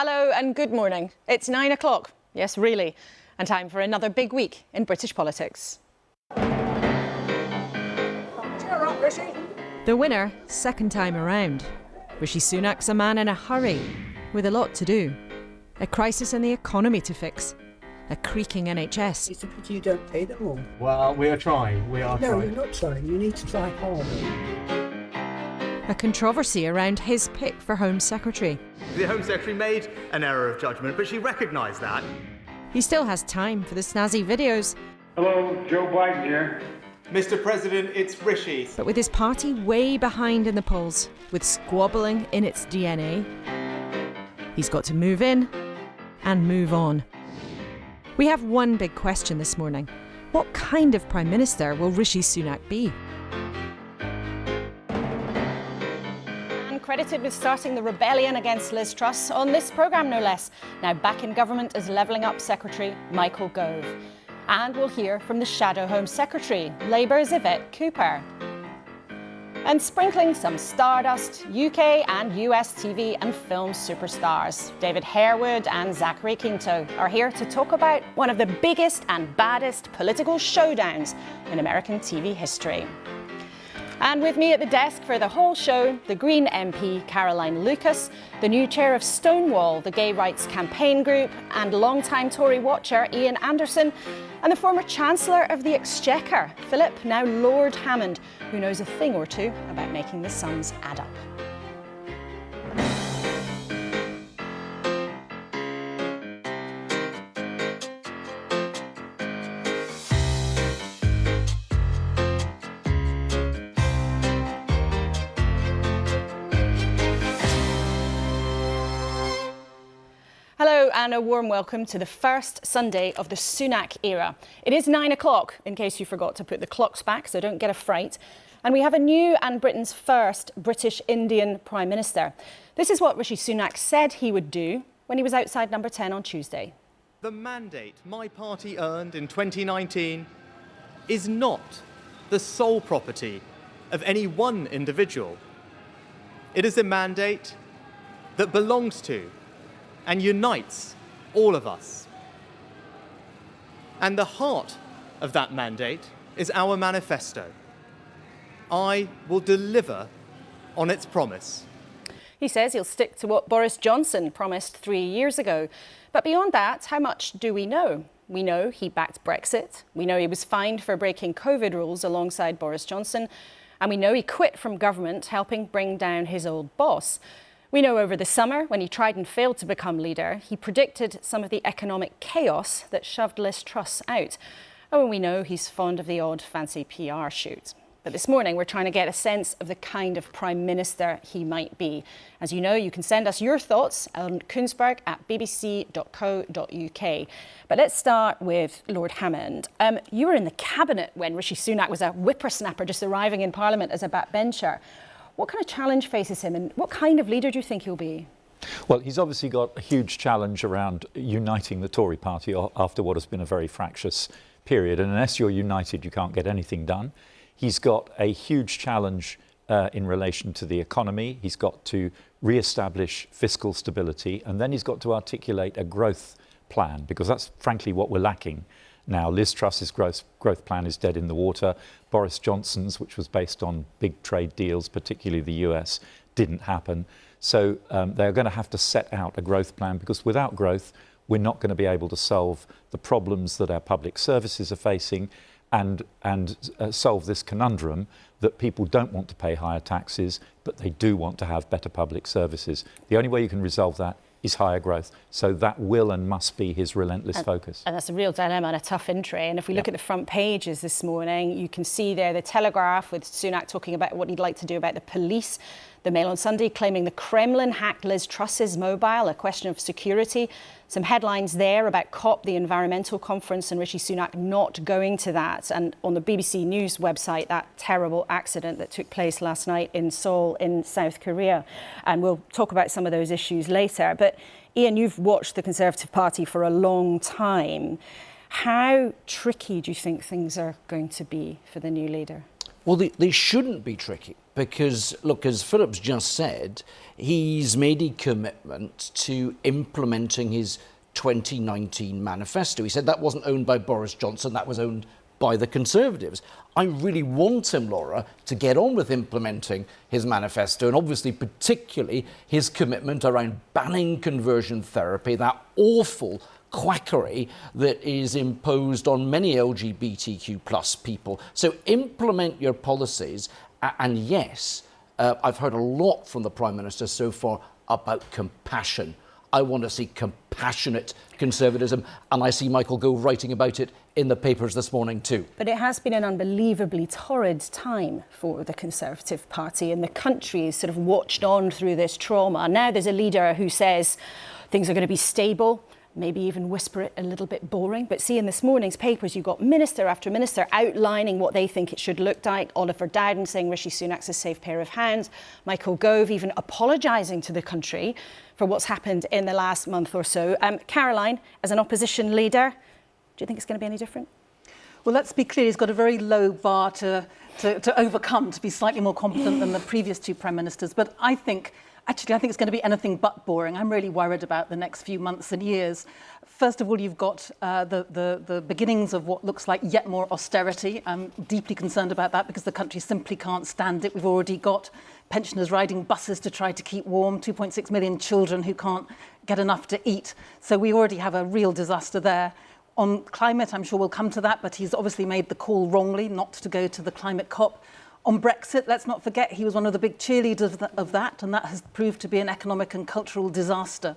Hello and good morning. It's 9 o'clock. Yes, really. And time for another big week in British politics. Cheer up, Rishi. The winner, second time around. Rishi Sunak's a man in a hurry, with a lot to do. A crisis in the economy to fix. A creaking NHS. It's a pity you don't pay them all. Well, we are trying. No, you're not trying. You need to try harder. A controversy around his pick for Home Secretary. The Home Secretary made an error of judgment, but she recognised that. He still has time for the snazzy videos. Hello, Joe Biden here. Mr. President, it's Rishi. But with his party way behind in the polls, with squabbling in its DNA, he's got to move in and move on. We have one big question this morning. What kind of Prime Minister will Rishi Sunak be? Credited with starting the rebellion against Liz Truss on this programme, no less. Now back in government as Levelling Up Secretary Michael Gove. And we'll hear from the Shadow Home Secretary, Labour's Yvette Cooper. And sprinkling some stardust, UK and US TV and film superstars David Harewood and Zachary Quinto are here to talk about one of the biggest and baddest political showdowns in American TV history. And with me at the desk for the whole show, the Green MP Caroline Lucas, the new chair of Stonewall, the gay rights campaign group, and longtime Tory watcher Ian Anderson, and the former Chancellor of the Exchequer, Philip, now Lord Hammond, who knows a thing or two about making the sums add up. Hello and a warm welcome to the first Sunday of the Sunak era. It is 9 o'clock, in case you forgot to put the clocks back, so don't get a fright. And we have a new and Britain's first British Indian Prime Minister. This is what Rishi Sunak said he would do when he was outside number 10 on Tuesday. The mandate my party earned in 2019 is not the sole property of any one individual. It is a mandate that belongs to and unites all of us. And the heart of that mandate is our manifesto. I will deliver on its promise. He says he'll stick to what Boris Johnson promised 3 years ago. But beyond that, how much do we know? We know he backed Brexit. We know he was fined for breaking COVID rules alongside Boris Johnson. And we know he quit from government, helping bring down his old boss. We know over the summer, when he tried and failed to become leader, he predicted some of the economic chaos that shoved Liz Truss out. Oh, and we know he's fond of the odd fancy PR shoot. But this morning, we're trying to get a sense of the kind of Prime Minister he might be. As you know, you can send us your thoughts on Kuenssberg at bbc.co.uk. But let's start with Lord Hammond. You were in the cabinet when Rishi Sunak was a whippersnapper just arriving in Parliament as a backbencher. What kind of challenge faces him and what kind of leader do you think he'll be? Well, he's obviously got a huge challenge around uniting the Tory party after what has been a very fractious period. And unless you're united, you can't get anything done. He's got a huge challenge in relation to the economy. He's got to re-establish fiscal stability, and then he's got to articulate a growth plan, because that's frankly what we're lacking now. Liz Truss's growth plan is dead in the water. Boris Johnson's, which was based on big trade deals, particularly the US, didn't happen. So they're going to have to set out a growth plan, because without growth, we're not going to be able to solve the problems that our public services are facing and solve this conundrum that people don't want to pay higher taxes, but they do want to have better public services. The only way you can resolve that is higher growth. So that will and must be his relentless focus. And that's a real dilemma and a tough entry. And if we look at the front pages this morning, you can see there the Telegraph with Sunak talking about what he'd like to do about the police. The Mail on Sunday claiming the Kremlin hacked Liz Truss's mobile, a question of security. Some headlines there about COP, the environmental conference, and Rishi Sunak not going to that. And on the BBC News website, that terrible accident that took place last night in Seoul in South Korea. And we'll talk about some of those issues later. But Ian, you've watched the Conservative Party for a long time. How tricky do you think things are going to be for the new leader? Well, they shouldn't be tricky, because, look, as Philip's just said, he's made a commitment to implementing his 2019 manifesto. He said that wasn't owned by Boris Johnson, that was owned by the Conservatives. I really want him, Laura, to get on with implementing his manifesto, and obviously particularly his commitment around banning conversion therapy, that awful quackery that is imposed on many LGBTQ plus people. So implement your policies, and yes, I've heard a lot from the Prime Minister so far about compassion. I want to see compassionate conservatism, and I see Michael Gove writing about it in the papers this morning too. But it has been an unbelievably torrid time for the Conservative Party, and the country has sort of watched on through this trauma. Now there's a leader who says things are going to be stable, maybe even whisper it a little bit boring. But see, in this morning's papers, you've got minister after minister outlining what they think it should look like. Oliver Dowden saying Rishi Sunak's a safe pair of hands. Michael Gove even apologising to the country for what's happened in the last month or so. Caroline, as an opposition leader, do you think it's going to be any different? Well, let's be clear, he's got a very low bar to overcome, to be slightly more competent than the previous two Prime Ministers. But I think it's going to be anything but boring. I'm really worried about the next few months and years. First of all, you've got the beginnings of what looks like yet more austerity. I'm deeply concerned about that because the country simply can't stand it. We've already got pensioners riding buses to try to keep warm, 2.6 million children who can't get enough to eat. So we already have a real disaster there. On climate, I'm sure we'll come to that, but he's obviously made the call wrongly not to go to the climate COP. On Brexit, let's not forget he was one of the big cheerleaders of that, and that has proved to be an economic and cultural disaster.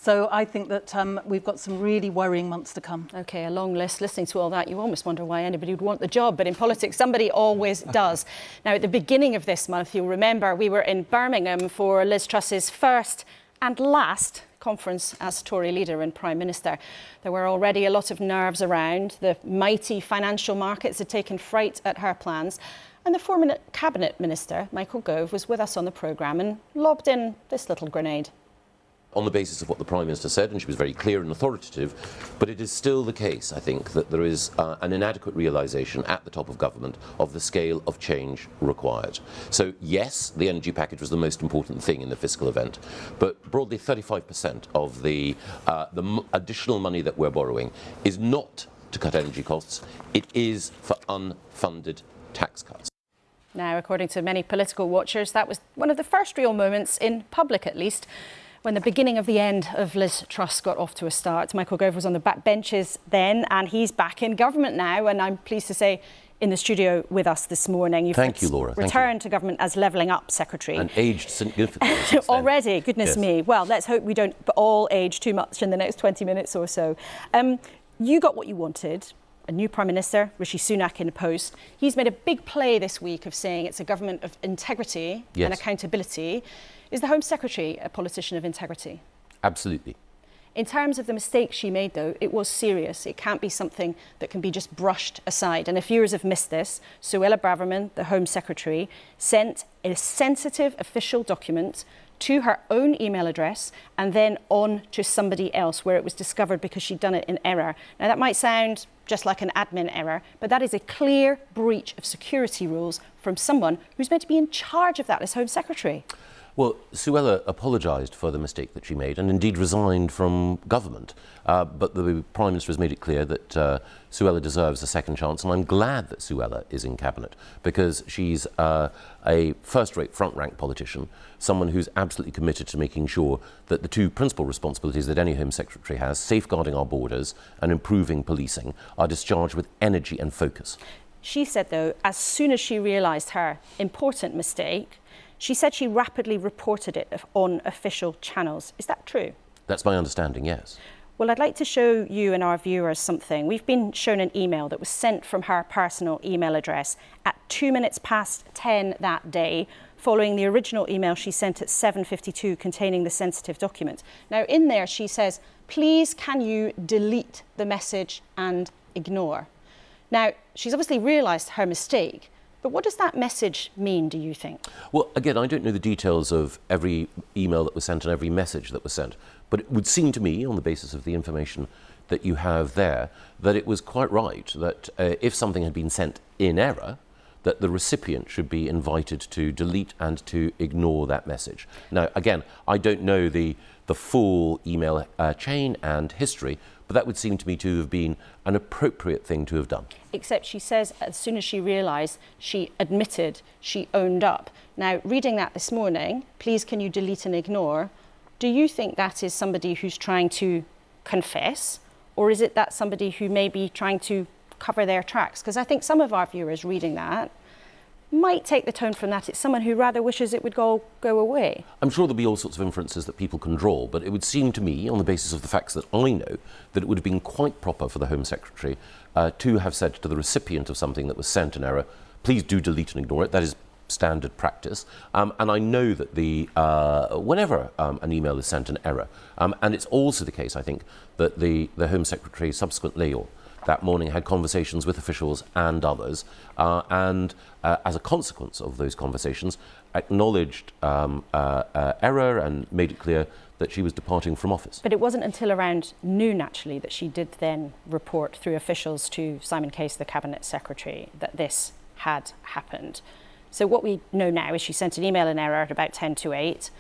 So I think that we've got some really worrying months to come. OK, a long list. Listening to all that, you almost wonder why anybody would want the job. But in politics, somebody always does. Now, at the beginning of this month, you'll remember we were in Birmingham for Liz Truss's first and last conference as Tory leader and Prime Minister. There were already a lot of nerves around. The mighty financial markets had taken fright at her plans. And the former Cabinet Minister, Michael Gove, was with us on the programme and lobbed in this little grenade. On the basis of what the Prime Minister said, and she was very clear and authoritative, but it is still the case, I think, that there is an inadequate realisation at the top of government of the scale of change required. So, yes, the energy package was the most important thing in the fiscal event, but broadly 35% of the additional money that we're borrowing is not to cut energy costs, it is for unfunded tax cuts. Now, according to many political watchers, that was one of the first real moments, in public at least, when the beginning of the end of Liz Truss got off to a start. Michael Gove was on the backbenches then, and he's back in government now, and I'm pleased to say in the studio with us this morning. Thank you, Laura. Returned to government as Levelling Up Secretary. And aged significantly. Already, goodness me. Well, let's hope we don't all age too much in the next 20 minutes or so. You got what you wanted. A new Prime Minister, Rishi Sunak, in post. He's made a big play this week of saying it's a government of integrity and accountability. Is the Home Secretary a politician of integrity? Absolutely. In terms of the mistake she made, though, it was serious. It can't be something that can be just brushed aside. And if viewers have missed this, Suella Braverman, the Home Secretary, sent a sensitive official document to her own email address and then on to somebody else, where it was discovered because she'd done it in error. Now, that might sound just like an admin error, but that is a clear breach of security rules from someone who's meant to be in charge of that as Home Secretary. Well, Suella apologised for the mistake that she made and indeed resigned from government. But the Prime Minister has made it clear that Suella deserves a second chance, and I'm glad that Suella is in Cabinet because she's a first-rate, front-rank politician, someone who's absolutely committed to making sure that the two principal responsibilities that any Home Secretary has, safeguarding our borders and improving policing, are discharged with energy and focus. She said, though, as soon as she realised her important mistake, she said she rapidly reported it on official channels. Is that true? That's my understanding, yes. Well, I'd like to show you and our viewers something. We've been shown an email that was sent from her personal email address at 10:02 that day, following the original email she sent at 7:52 containing the sensitive document. Now, in there, she says, please can you delete the message and ignore? Now, she's obviously realised her mistake. But what does that message mean, do you think? Well, again, I don't know the details of every email that was sent and every message that was sent, but it would seem to me, on the basis of the information that you have there, that it was quite right that if something had been sent in error, that the recipient should be invited to delete and to ignore that message. Now, again, I don't know the full email chain and history, but that would seem to me to have been an appropriate thing to have done. Except she says as soon as she realised, she admitted, she owned up. Now, reading that this morning, please can you delete and ignore, do you think that is somebody who's trying to confess, or is it that somebody who may be trying to cover their tracks? Because I think some of our viewers reading that might take the tone from that it's someone who rather wishes it would go away. I'm sure there'll be all sorts of inferences that people can draw, but it would seem to me, on the basis of the facts that I know, that it would have been quite proper for the Home Secretary to have said to the recipient of something that was sent in error, please do delete and ignore it. That is standard practice. And I know that whenever an email is sent in error, and it's also the case, I think, that the Home Secretary subsequently, or that morning, had conversations with officials and others, and as a consequence of those conversations, acknowledged error and made it clear that she was departing from office. But it wasn't until around noon, actually, that she did then report through officials to Simon Case, the Cabinet Secretary, that this had happened. So what we know now is she sent an email in error at about 10 to 8.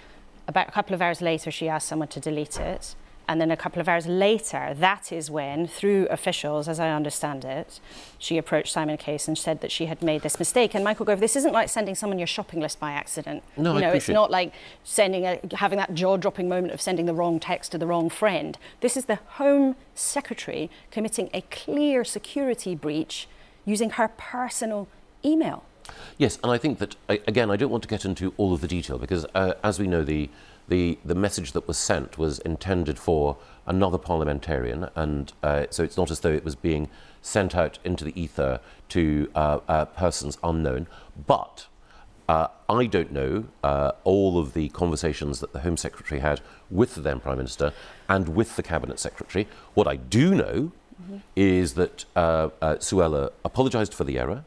About a couple of hours later, she asked someone to delete it. And then a couple of hours later, that is when, through officials, as I understand it, she approached Simon Case and said that she had made this mistake. And Michael Gove, this isn't like sending someone your shopping list by accident. No, you know, I it's not like having that jaw-dropping moment of sending the wrong text to the wrong friend. This is the Home Secretary committing a clear security breach using her personal email. Yes, and I think that, again, I don't want to get into all of the detail because, as we know, the message that was sent was intended for another parliamentarian, and so it's not as though it was being sent out into the ether to persons unknown. But I don't know all of the conversations that the Home Secretary had with the then Prime Minister and with the Cabinet Secretary. What I do know is that Suella apologised for the error,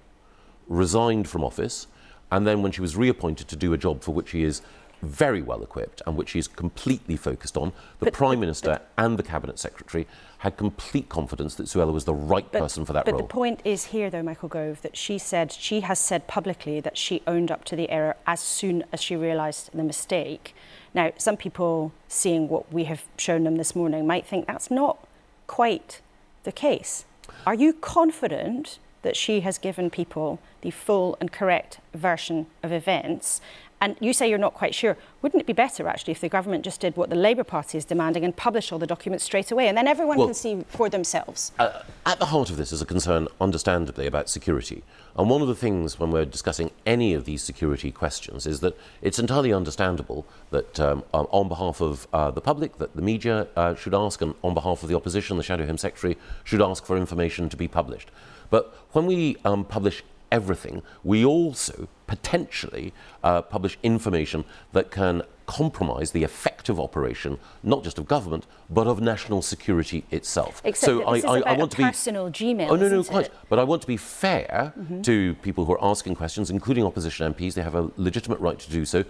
resigned from office, and then when she was reappointed to do a job for which she is very well equipped and which she is completely focused on, the Prime Minister and the Cabinet Secretary had complete confidence that Suella was the right person for that role. But the point is here, though, Michael Gove, that she has said publicly that she owned up to the error as soon as she realised the mistake. Now, some people, seeing what we have shown them this morning, might think that's not quite the case. Are you confident that she has given people the full and correct version of events? And you say you're not quite sure. Wouldn't it be better, actually, if the government just did what the Labour Party is demanding and published all the documents straight away, and then everyone can see for themselves? At the heart of this is a concern, understandably, about security. And one of the things when we're discussing any of these security questions is that it's entirely understandable that on behalf of the public, that the media should ask, and on behalf of the opposition, the Shadow Home Secretary should ask for information to be published. But when we publish everything, we also potentially publish information that can compromise the effective operation, not just of government, but of national security itself. Except so that this is about a personal Gmail. Oh, no, quite. But I want to be fair to people who are asking questions, including opposition MPs. They have a legitimate right to do so.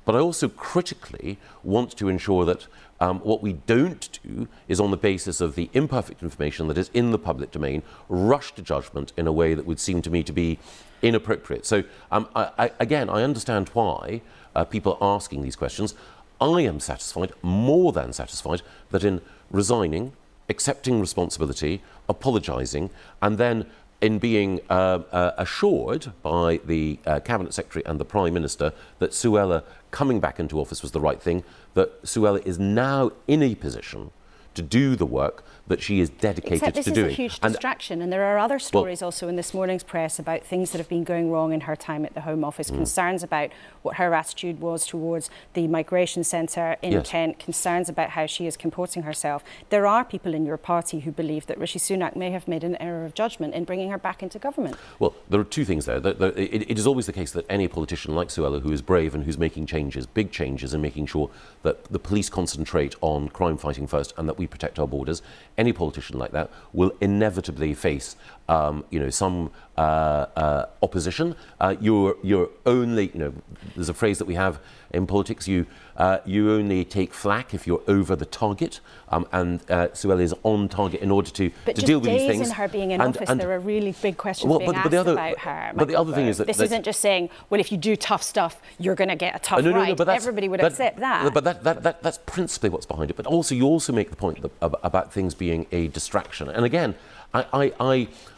But I also critically want to ensure that what we don't do is, on the basis of the imperfect information that is in the public domain, rush to judgment in a way that would seem to me to be inappropriate. So, again, I understand why people are asking these questions. I am satisfied, more than satisfied, that in resigning, accepting responsibility, apologising, and then in being assured by the Cabinet Secretary and the Prime Minister that Suella coming back into office was the right thing, that Suella is now in a position to do the work that she is dedicated to doing. Except this is a huge distraction, and there are other stories also in this morning's press about things that have been going wrong in her time at the Home Office, concerns about what her attitude was towards the migration centre in Kent, concerns about how she is comporting herself. There are people in your party who believe that Rishi Sunak may have made an error of judgment in bringing her back into government. Well, there are two things there. It is always the case that any politician like Suella, who is brave and who's making changes, big changes, and making sure that the police concentrate on crime fighting first and that we protect our borders, any politician like that will inevitably face some opposition. You're only, there's a phrase that we have in politics, you only take flak if you're over the target, and Suella is on target in order to deal with these things. But just days in her being in office, there are really big questions being asked about her. But the other thing is that... This isn't just saying, well, if you do tough stuff, you're going to get a tough ride. But everybody would accept that. But that's principally what's behind it. But also, you also make the point about things being a distraction. And again, I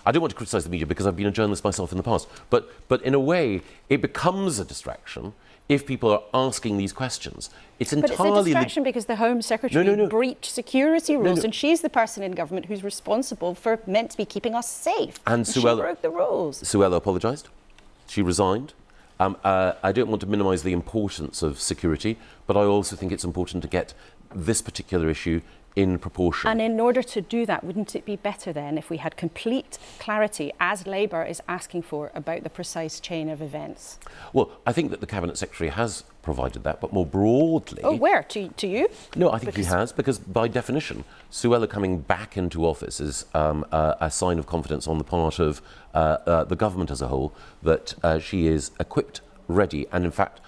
don't want to criticise the media because I've been a journalist myself in the past, but in a way, it becomes a distraction if people are asking these questions. It's entirely... But it's a distraction because the Home Secretary breached security rules, and she's the person in government who's responsible for meant to be keeping us safe. And she broke the rules. Suella apologised. She resigned. I don't want to minimise the importance of security, but I also think it's important to get this particular issue in proportion. And in order to do that, wouldn't it be better then if we had complete clarity, as Labour is asking for, about the precise chain of events? Well, I think that the Cabinet Secretary has provided that, but more broadly... Oh, where? To you? No, I think he has, because by definition, Suella coming back into office is a sign of confidence on the part of the government as a whole that she is equipped, ready, and in fact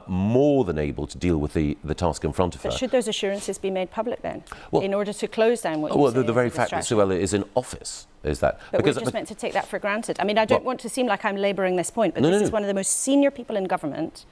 more than able to deal with the task in front of her. But should those assurances be made public then, in order to close down what you say? Well, the very fact that Suella is in office is that. But we're just meant to take that for granted. I mean, I don't want to seem like I'm labouring this point, but this is one of the most senior people in government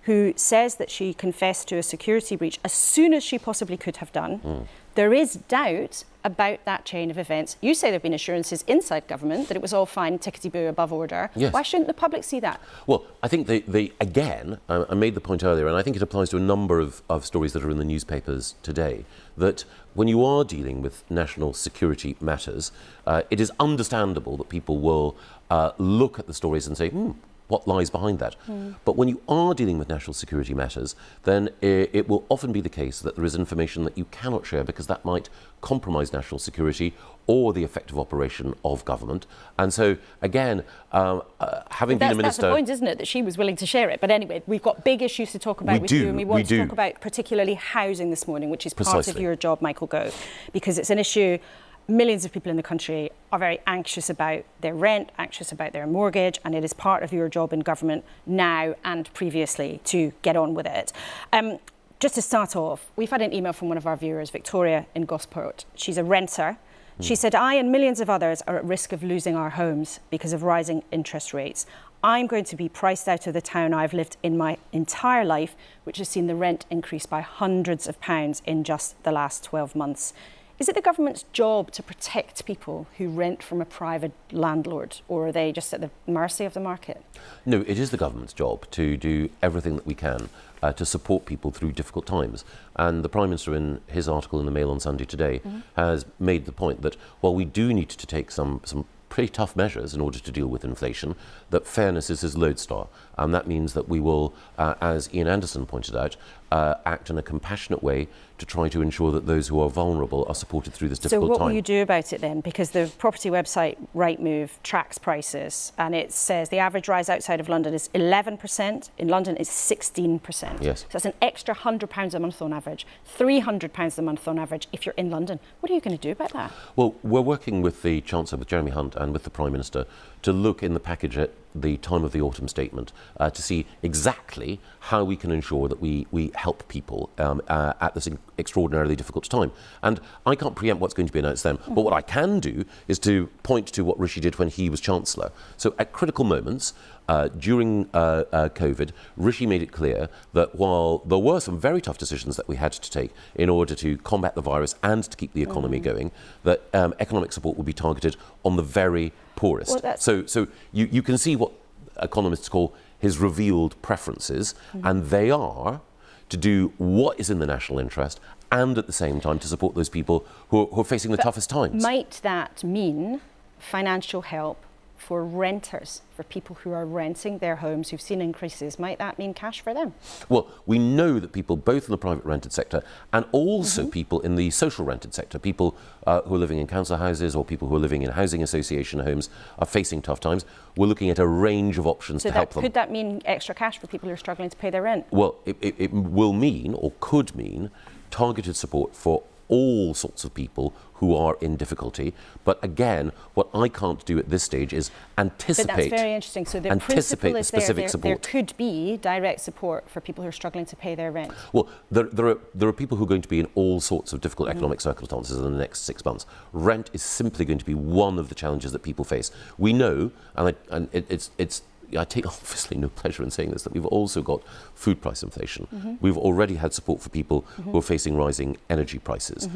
who says that she confessed to a security breach as soon as she possibly could have done. There is doubt about that chain of events. You say there have been assurances inside government that it was all fine, tickety-boo, above order. Yes. Why shouldn't the public see that? Well, I think again, I made the point earlier, and I think it applies to a number of stories that are in the newspapers today, that when you are dealing with national security matters, it is understandable that people will look at the stories and say, what lies behind that? But when you are dealing with national security matters, then it will often be the case that there is information that you cannot share because that might compromise national security or the effective operation of government. And so, again, having been a minister... That's the point, isn't it, that she was willing to share it. But anyway, we've got big issues to talk about with you, and we want to talk about particularly housing this morning, which is part of your job, Michael Gove, because it's an issue... Millions of people in the country are very anxious about their rent, anxious about their mortgage, and it is part of your job in government now and previously to get on with it. Just to start off, we've had an email from one of our viewers, Victoria in Gosport. She's a renter. She said, I and millions of others are at risk of losing our homes because of rising interest rates. I'm going to be priced out of the town I've lived in my entire life, which has seen the rent increase by hundreds of pounds in just the last 12 months. Is it the government's job to protect people who rent from a private landlord, or are they just at the mercy of the market? No, it is the government's job to do everything that we can to support people through difficult times. And the Prime Minister, in his article in the Mail on Sunday today, has made the point that while we do need to take some pretty tough measures in order to deal with inflation, that fairness is his lodestar. And that means that we will, as Ian Anderson pointed out, act in a compassionate way to try to ensure that those who are vulnerable are supported through this difficult time. So what will you do about it then? Because the property website Rightmove tracks prices, and it says the average rise outside of London is 11%. In London, it's 16%. Yes. So that's an extra £100 a month on average, £300 a month on average if you're in London. What are you going to do about that? Well, we're working with the Chancellor, with Jeremy Hunt, and with the Prime Minister to look in the package at the time of the autumn statement to see exactly how we can ensure that we help people at this extraordinarily difficult time. And I can't preempt what's going to be announced then, but what I can do is to point to what Rishi did when he was Chancellor. So at critical moments during COVID, Rishi made it clear that while there were some very tough decisions that we had to take in order to combat the virus and to keep the economy going, that economic support would be targeted on the very poorest. Well, so you can see what economists call his revealed preferences, and they are to do what is in the national interest and at the same time to support those people who are facing the toughest times. Might that mean financial help for renters, for people who are renting their homes who've seen increases? Might that mean cash for them? Well, we know that people both in the private rented sector and also people in the social rented sector, people who are living in council houses or people who are living in housing association homes are facing tough times. We're looking at a range of options to help them. Could that mean extra cash for people who are struggling to pay their rent? Well, it will mean or could mean targeted support for all sorts of people who are in difficulty. But again, what I can't do at this stage is anticipate. But that's very interesting. So the principle is there could be direct support for people who are struggling to pay their rent. Well, there are people who are going to be in all sorts of difficult economic circumstances in the next 6 months. Rent is simply going to be one of the challenges that people face. We know, I take obviously no pleasure in saying this, that we've also got food price inflation. We've already had support for people who are facing rising energy prices.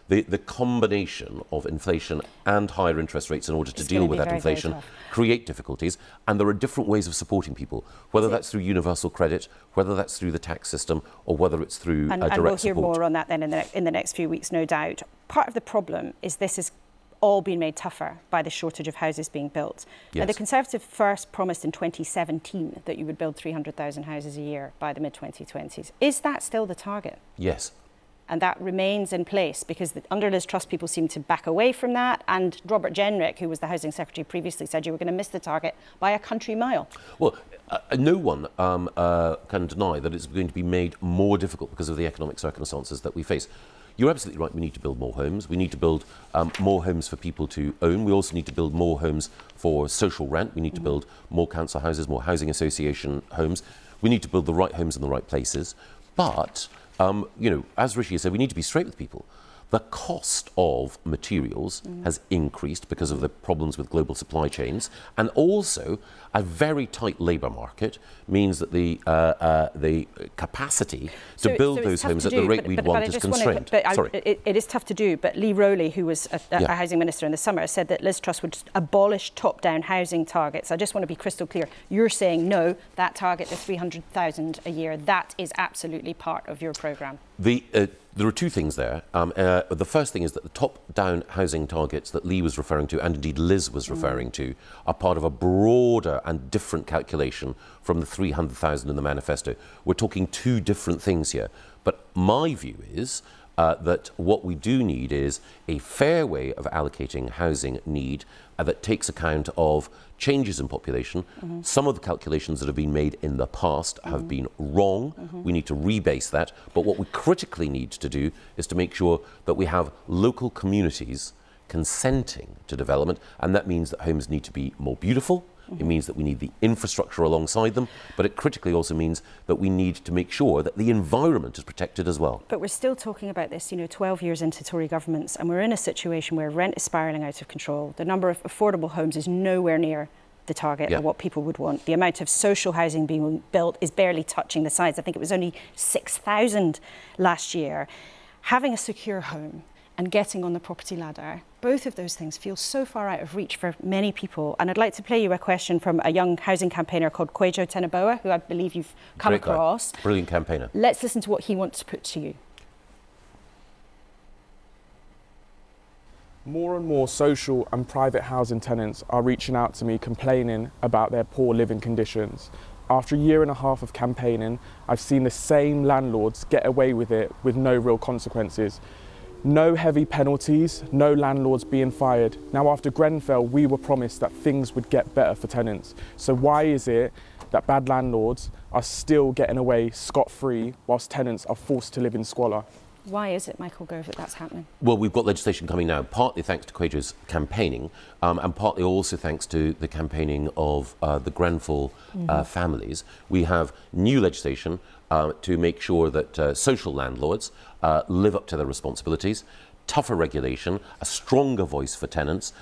The combination of inflation and higher interest rates in order to deal with that inflation create difficulties, and there are different ways of supporting people, whether that's through universal credit, whether that's through the tax system, or whether it's through direct support. And we'll hear more on that then in the next few weeks, no doubt. Part of the problem is this is all been made tougher by the shortage of houses being built. Yes. Now, the Conservative first promised in 2017 that you would build 300,000 houses a year by the mid-2020s. Is that still the target? Yes. And that remains in place because under Liz Truss people seem to back away from that, and Robert Jenrick, who was the Housing Secretary previously, said you were going to miss the target by a country mile. Well, no one can deny that it's going to be made more difficult because of the economic circumstances that we face. You're absolutely right, we need to build more homes. We need to build more homes for people to own. We also need to build more homes for social rent. We need to build more council houses, more housing association homes. We need to build the right homes in the right places. But, as Rishi has said, we need to be straight with people. The cost of materials has increased because of the problems with global supply chains, and also a very tight labour market means that the capacity to build those homes at the rate we'd want is constrained. It is tough to do, but Lee Rowley, who was a housing minister in the summer, said that Liz Truss would abolish top-down housing targets. I just want to be crystal clear. You're saying no, that target, the 300,000 a year, that is absolutely part of your programme. There are two things there. The first thing is that the top-down housing targets that Lee was referring to, and indeed Liz was referring to, are part of a broader and different calculation from the 300,000 in the manifesto. We're talking two different things here. But my view is that what we do need is a fair way of allocating housing need that takes account of changes in population. Some of the calculations that have been made in the past have been wrong. We need to rebase that. But what we critically need to do is to make sure that we have local communities consenting to development, and that means that homes need to be more beautiful. It means that we need the infrastructure alongside them, but it critically also means that we need to make sure that the environment is protected as well. But we're still talking about this, 12 years into Tory governments, and we're in a situation where rent is spiralling out of control. The number of affordable homes is nowhere near the target or what people would want. The amount of social housing being built is barely touching the sides. I think it was only 6,000 last year. Having a secure home and getting on the property ladder, both of those things feel so far out of reach for many people. And I'd like to play you a question from a young housing campaigner called Kwejo Teneboa, who I believe you've come across. Brilliant campaigner. Let's listen to what he wants to put to you. More and more social and private housing tenants are reaching out to me complaining about their poor living conditions. After a year and a half of campaigning, I've seen the same landlords get away with it with no real consequences. No heavy penalties, no landlords being fired. Now, after Grenfell, we were promised that things would get better for tenants. So why is it that bad landlords are still getting away scot-free whilst tenants are forced to live in squalor? Why is it, Michael Gove, that that's happening? Well, we've got legislation coming now, partly thanks to Kwejo's campaigning, and partly also thanks to the campaigning of the Grenfell families. We have new legislation to make sure that social landlords live up to their responsibilities, tougher regulation, a stronger voice for tenants,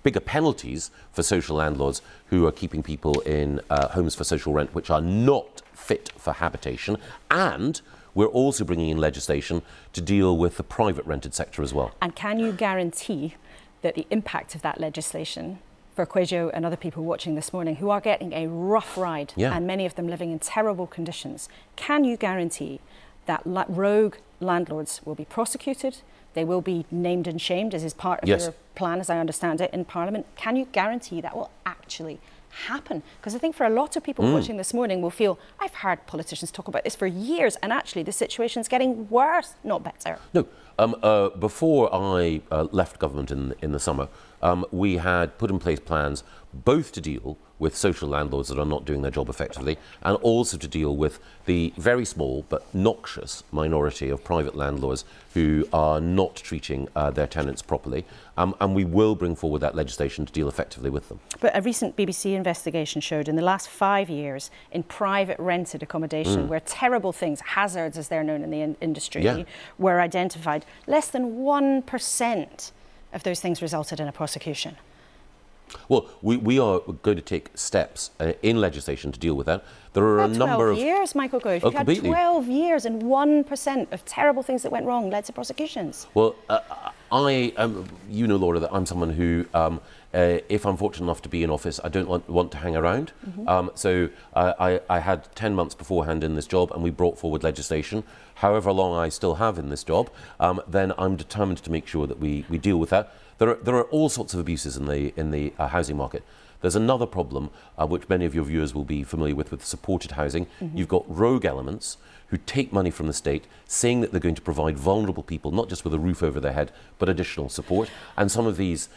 bigger penalties for social landlords who are keeping people in homes for social rent which are not fit for habitation, and we're also bringing in legislation to deal with the private rented sector as well. And can you guarantee that the impact of that legislation for Kwejo and other people watching this morning who are getting a rough ride and many of them living in terrible conditions, can you guarantee that rogue landlords will be prosecuted, they will be named and shamed, as is part of your plan, as I understand it, in Parliament? Can you guarantee that will actually happen? Because I think for a lot of people watching this morning will feel, I've heard politicians talk about this for years, and actually the situation's getting worse, not better. No, before I left government in the summer, we had put in place plans both to deal with social landlords that are not doing their job effectively, and also to deal with the very small but noxious minority of private landlords who are not treating their tenants properly. And we will bring forward that legislation to deal effectively with them. But a recent BBC investigation showed in the last 5 years in private rented accommodation where terrible things, hazards as they're known in the industry, were identified, less than 1% of those things resulted in a prosecution. Well, we are going to take steps in legislation to deal with that. There are a number of 12 years, Michael Gove. You've had 12 years and 1% of terrible things that went wrong led to prosecutions. Well, you know, Laura, that I'm someone who, if I'm fortunate enough to be in office, I don't want to hang around. So I had 10 months beforehand in this job, and we brought forward legislation. However long I still have in this job, then I'm determined to make sure that we deal with that. There are all sorts of abuses in the housing market. There's another problem, which many of your viewers will be familiar with supported housing. You've got rogue elements who take money from the state, saying that they're going to provide vulnerable people not just with a roof over their head, but additional support. And some of these,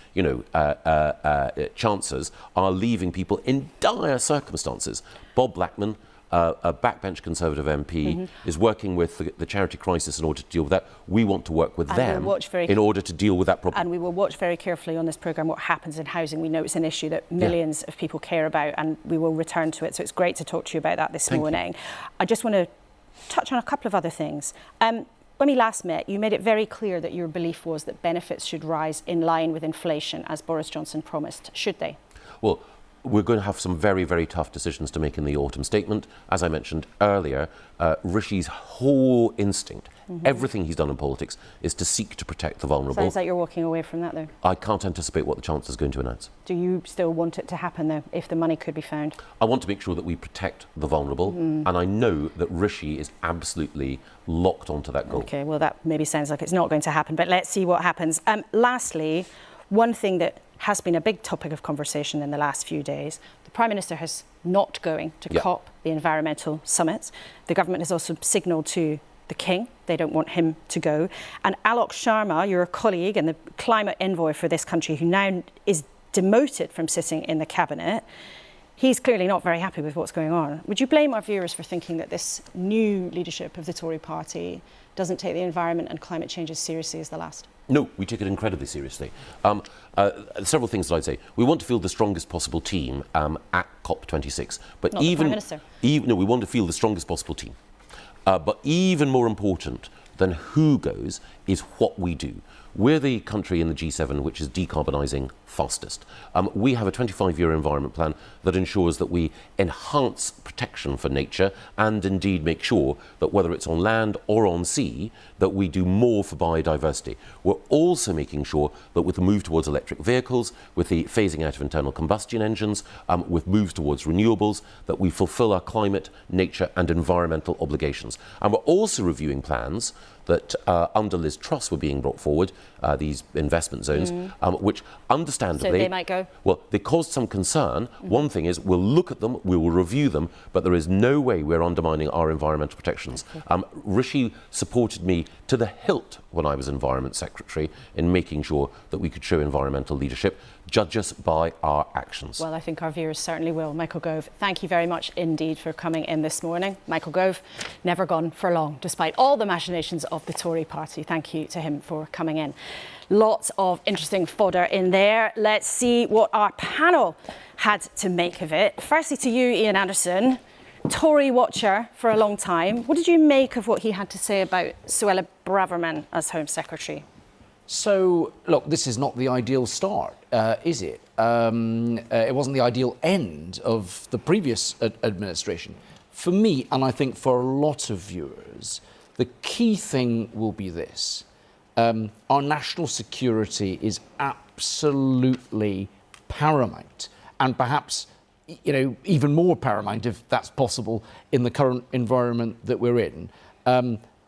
chancers are leaving people in dire circumstances. Bob Blackman, a backbench Conservative MP, is working with the charity crisis in order to deal with that. We want to work with them in order to deal with that problem. And we will watch very carefully on this programme what happens in housing. We know it's an issue that millions of people care about, and we will return to it. So it's great to talk to you about that this morning. I just want to touch on a couple of other things. When we last met, you made it very clear that your belief was that benefits should rise in line with inflation, as Boris Johnson promised. Should they? Well, we're going to have some very, very tough decisions to make in the autumn statement. As I mentioned earlier, Rishi's whole instinct, everything he's done in politics, is to seek to protect the vulnerable. Sounds like you're walking away from that, though. I can't anticipate what the Chancellor is going to announce. Do you still want it to happen, though, if the money could be found? I want to make sure that we protect the vulnerable, and I know that Rishi is absolutely locked onto that goal. OK, well, that maybe sounds like it's not going to happen, but let's see what happens. Lastly, one thing that has been a big topic of conversation in the last few days. The Prime Minister is not going to COP, the environmental summit. The government has also signalled to the King they don't want him to go. And Alok Sharma, your colleague and the climate envoy for this country, who now is demoted from sitting in the cabinet, he's clearly not very happy with what's going on. Would you blame our viewers for thinking that this new leadership of the Tory party doesn't take the environment and climate change as seriously as the last? No, we take it incredibly seriously. Several things that I'd say. We want to field the strongest possible team at COP26. But not even, the Prime Minister. No, we want to field the strongest possible team. But even more important than who goes is what we do. We're the country in the G7 which is decarbonising fastest. We have a 25-year environment plan that ensures that we enhance protection for nature and indeed make sure that whether it's on land or on sea, that we do more for biodiversity. We're also making sure that with the move towards electric vehicles, with the phasing out of internal combustion engines, with moves towards renewables, that we fulfil our climate, nature and environmental obligations. And we're also reviewing plans that under Liz Truss were being brought forward, these investment zones, which understandably... So they might go? Well, they caused some concern. One thing is we'll look at them, we will review them, but there is no way we're undermining our environmental protections. Rishi supported me to the hilt when I was Environment Secretary in making sure that we could show environmental leadership. Judge us by our actions. Well, I think our viewers certainly will. Michael Gove, thank you very much indeed for coming in this morning. Michael Gove, never gone for long, despite all the machinations of the Tory party. Thank you to him for coming in. Lots of interesting fodder in there. Let's see what our panel had to make of it. Firstly to you, Ian Anderson, Tory watcher for a long time. What did you make of what he had to say about Suella Braverman as Home Secretary? So, look, this is not the ideal start, is it? It wasn't the ideal end of the previous administration. For me, and I think for a lot of viewers, the key thing will be this. Our national security is absolutely paramount, and perhaps, even more paramount, if that's possible, in the current environment that we're in.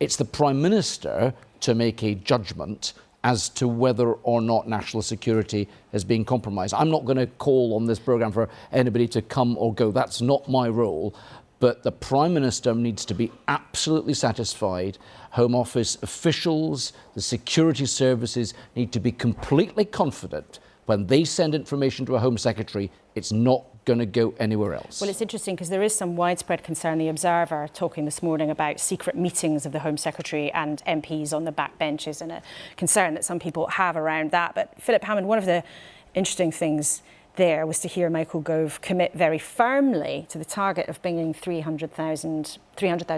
It's the Prime Minister to make a judgment as to whether or not national security has been compromised. I'm not going to call on this programme for anybody to come or go. That's not my role. But the Prime Minister needs to be absolutely satisfied. Home Office officials, the security services need to be completely confident when they send information to a Home Secretary, it's not going to go anywhere else. Well, it's interesting because there is some widespread concern. The Observer talking this morning about secret meetings of the Home Secretary and MPs on the backbenches, and a concern that some people have around that. But Philip Hammond, one of the interesting things there was to hear Michael Gove commit very firmly to the target of bringing 300,000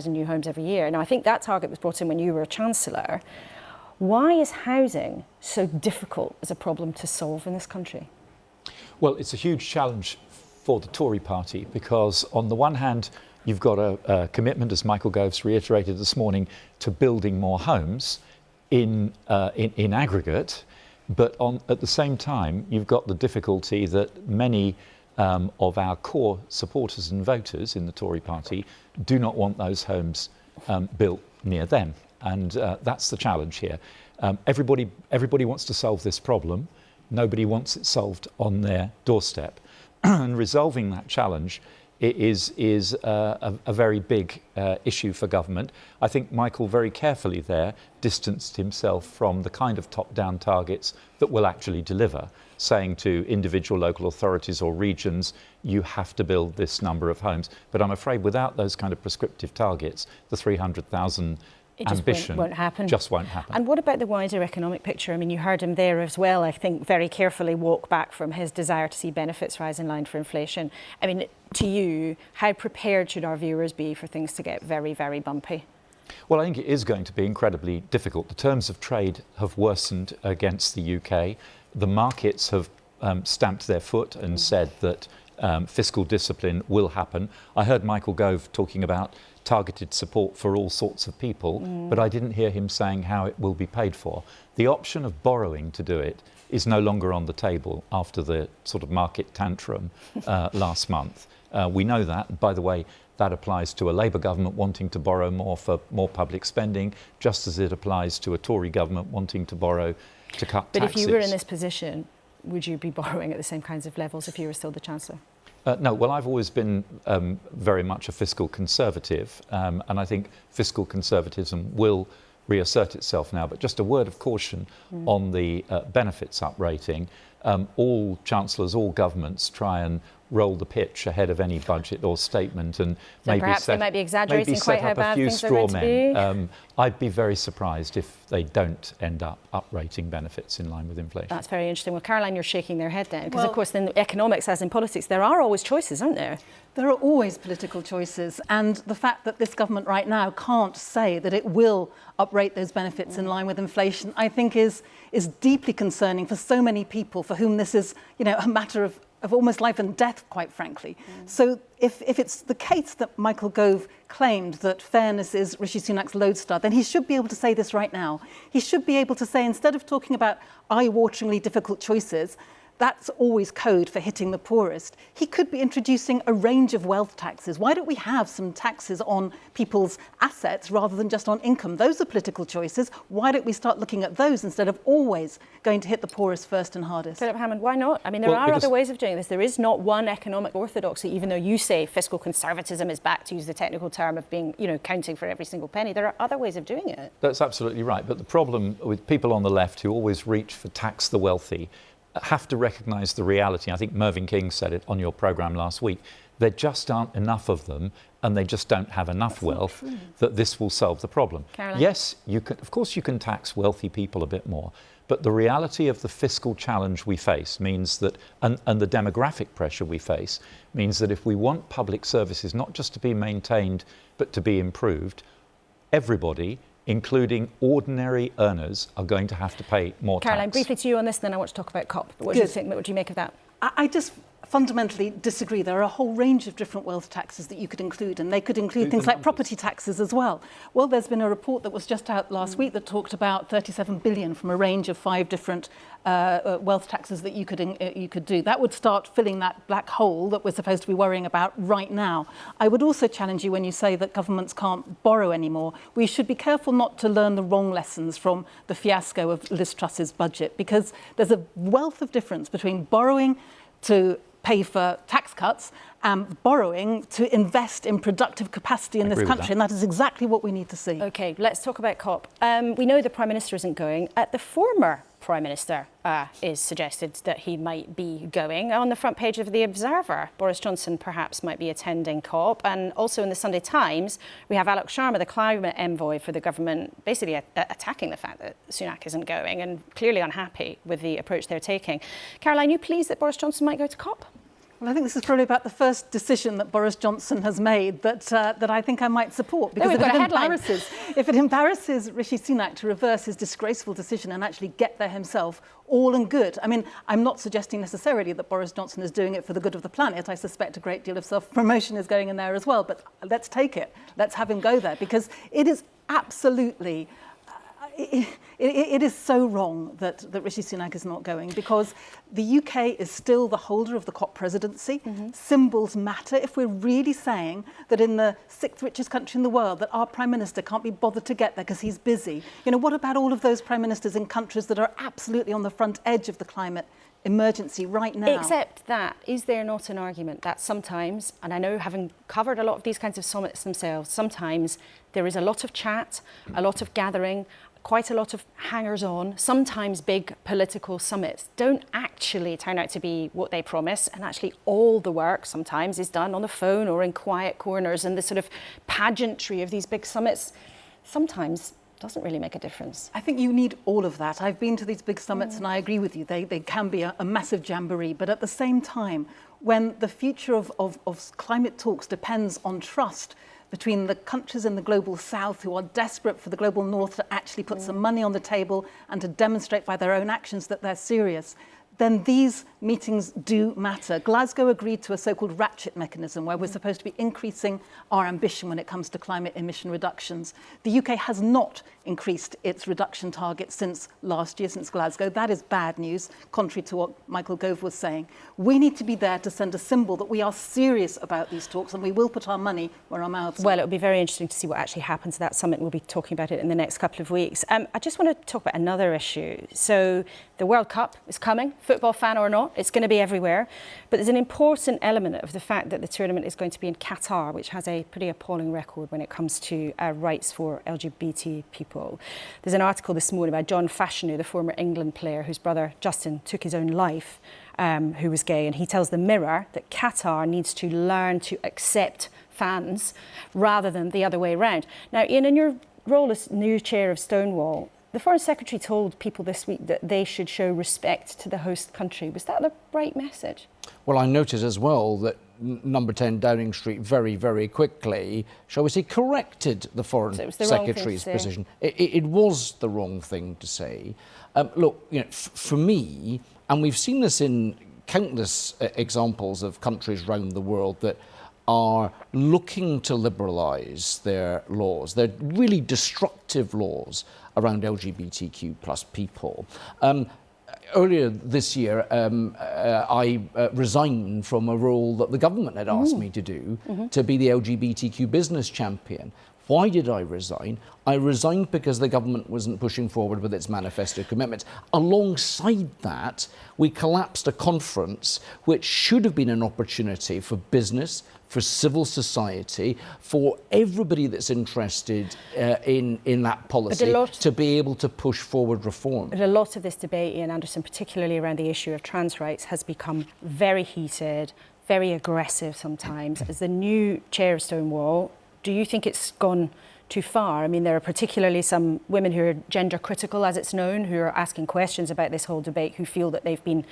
new homes every year. Now, I think that target was brought in when you were Chancellor. Why is housing so difficult as a problem to solve in this country? Well, it's a huge challenge for the Tory party because on the one hand, you've got a commitment, as Michael Gove's reiterated this morning, to building more homes in aggregate. But at the same time, you've got the difficulty that many of our core supporters and voters in the Tory party do not want those homes built near them. And that's the challenge here. Everybody wants to solve this problem. Nobody wants it solved on their doorstep. And resolving that challenge is a very big issue for government. I think Michael very carefully there distanced himself from the kind of top-down targets that will actually deliver, saying to individual local authorities or regions, you have to build this number of homes. But I'm afraid without those kind of prescriptive targets, the 300,000 ambition won't happen. Just won't happen. And what about the wider economic picture? I mean, you heard him there as well, I think, very carefully walk back from his desire to see benefits rise in line for inflation. I mean, to you, how prepared should our viewers be for things to get very, very bumpy? Well, I think it is going to be incredibly difficult. The terms of trade have worsened against the UK. The markets have stamped their foot and said that fiscal discipline will happen. I heard Michael Gove talking about targeted support for all sorts of people, but I didn't hear him saying how it will be paid for. The option of borrowing to do it is no longer on the table after the sort of market tantrum last month. We know that. By the way, that applies to a Labour government wanting to borrow more for more public spending, just as it applies to a Tory government wanting to borrow to cut taxes. But if you were in this position, would you be borrowing at the same kinds of levels if you were still the Chancellor? No, well, I've always been very much a fiscal conservative, and I think fiscal conservatism will reassert itself now. But just a word of caution on the benefits uprating. All chancellors, all governments try and roll the pitch ahead of any budget or statement, and so maybe perhaps they might be exaggerating quite how bad things are going to be. I'd be very surprised if they don't end up uprating benefits in line with inflation. That's very interesting. Well, Caroline, you're shaking their head then, because of course in economics, as in politics, there are always choices, aren't there? There are always political choices, and the fact that this government right now can't say that it will uprate those benefits in line with inflation, I think is deeply concerning for so many people for whom this is, a matter of almost life and death, quite frankly. So if it's the case that Michael Gove claimed that fairness is Rishi Sunak's lodestar, then he should be able to say this right now. He should be able to say, instead of talking about eye-wateringly difficult choices, that's always code for hitting the poorest, he could be introducing a range of wealth taxes. Why don't we have some taxes on people's assets rather than just on income? Those are political choices. Why don't we start looking at those instead of always going to hit the poorest first and hardest? Philip Hammond, why not? I mean, there are other ways of doing this. There is not one economic orthodoxy, even though you say fiscal conservatism is back, to use the technical term of being, counting for every single penny. There are other ways of doing it. That's absolutely right. But the problem with people on the left who always reach for tax the wealthy have to recognise the reality. I think Mervyn King said it on your programme last week. There just aren't enough of them, and they just don't have enough wealth that this will solve the problem. Caroline? Yes, of course you can tax wealthy people a bit more, but the reality of the fiscal challenge we face means that, and the demographic pressure we face, means that if we want public services not just to be maintained, but to be improved, everybody, including ordinary earners, are going to have to pay more tax. Caroline, briefly to you on this, then I want to talk about COP. What do you think? What do you make of that? I just fundamentally disagree. There are a whole range of different wealth taxes that you could include, and they could include things like property taxes as well. Well, there's been a report that was just out last week that talked about 37 billion from a range of 5 different wealth taxes that you could do. That would start filling that black hole that we're supposed to be worrying about right now. I would also challenge you when you say that governments can't borrow anymore. We should be careful not to learn the wrong lessons from the fiasco of Liz Truss's budget, because there's a wealth of difference between borrowing to pay for tax cuts borrowing to invest in productive capacity in this country. And that is exactly what we need to see. OK, let's talk about COP. We know the Prime Minister isn't going. The former Prime Minister is suggested that he might be going. On the front page of The Observer, Boris Johnson perhaps might be attending COP. And also in the Sunday Times, we have Alok Sharma, the climate envoy for the government, basically attacking the fact that Sunak isn't going and clearly unhappy with the approach they're taking. Caroline, you pleased that Boris Johnson might go to COP? Well, I think this is probably about the first decision that Boris Johnson has made that I think I might support. Because if it embarrasses Rishi Sunak to reverse his disgraceful decision and actually get there himself, all and good. I mean, I'm not suggesting necessarily that Boris Johnson is doing it for the good of the planet. I suspect a great deal of self-promotion is going in there as well. But let's take it. Let's have him go there, because it is absolutely... It is so wrong that Rishi Sunak is not going, because the UK is still the holder of the COP presidency. Symbols matter. If we're really saying that in the 6th richest country in the world that our Prime Minister can't be bothered to get there because he's busy, what about all of those Prime Ministers in countries that are absolutely on the front edge of the climate emergency right now? Except that, is there not an argument that sometimes, and I know having covered a lot of these kinds of summits themselves, sometimes there is a lot of chat, a lot of gathering, quite a lot of hangers-on. Sometimes big political summits don't actually turn out to be what they promise, and actually all the work sometimes is done on the phone or in quiet corners, and the sort of pageantry of these big summits sometimes doesn't really make a difference. I think you need all of that. I've been to these big summits and I agree with you. They can be a massive jamboree, but at the same time, when the future of climate talks depends on trust between the countries in the global south who are desperate for the global north to actually put some money on the table and to demonstrate by their own actions that they're serious, then these meetings do matter. Glasgow agreed to a so-called ratchet mechanism where we're supposed to be increasing our ambition when it comes to climate emission reductions. The UK has not increased its reduction target since last year, since Glasgow. That is bad news, contrary to what Michael Gove was saying. We need to be there to send a symbol that we are serious about these talks, and we will put our money where our mouths are. Well, it'll be very interesting to see what actually happens at that summit. We'll be talking about it in the next couple of weeks. I just want to talk about another issue. So the World Cup is coming, football fan or not, it's going to be everywhere. But there's an important element of the fact that the tournament is going to be in Qatar, which has a pretty appalling record when it comes to rights for LGBT people. There's an article this morning by John Fashanu, the former England player whose brother Justin took his own life, who was gay, and he tells the Mirror that Qatar needs to learn to accept fans rather than the other way around. Now, Ian, in your role as new chair of Stonewall, the Foreign Secretary told people this week that they should show respect to the host country. Was that the right message? Well, I noted as well that number 10 Downing Street very, very quickly, shall we say, corrected the Foreign Secretary's position. It was the wrong thing to say. Look, for me, and we've seen this in countless examples of countries around the world that are looking to liberalise their laws. They're really destructive laws around LGBTQ plus people. Earlier this year, I resigned from a role that the government had asked me to do, to be the LGBTQ business champion. Why did I resign? I resigned because the government wasn't pushing forward with its manifesto commitments. Alongside that, we collapsed a conference which should have been an opportunity for business, for civil society, for everybody that's interested in that policy to be able to push forward reform. But a lot of this debate, Ian Anderson, particularly around the issue of trans rights, has become very heated, very aggressive sometimes. As the new chair of Stonewall, do you think it's gone too far? I mean, there are particularly some women who are gender critical, as it's known, who are asking questions about this whole debate, who feel that they've been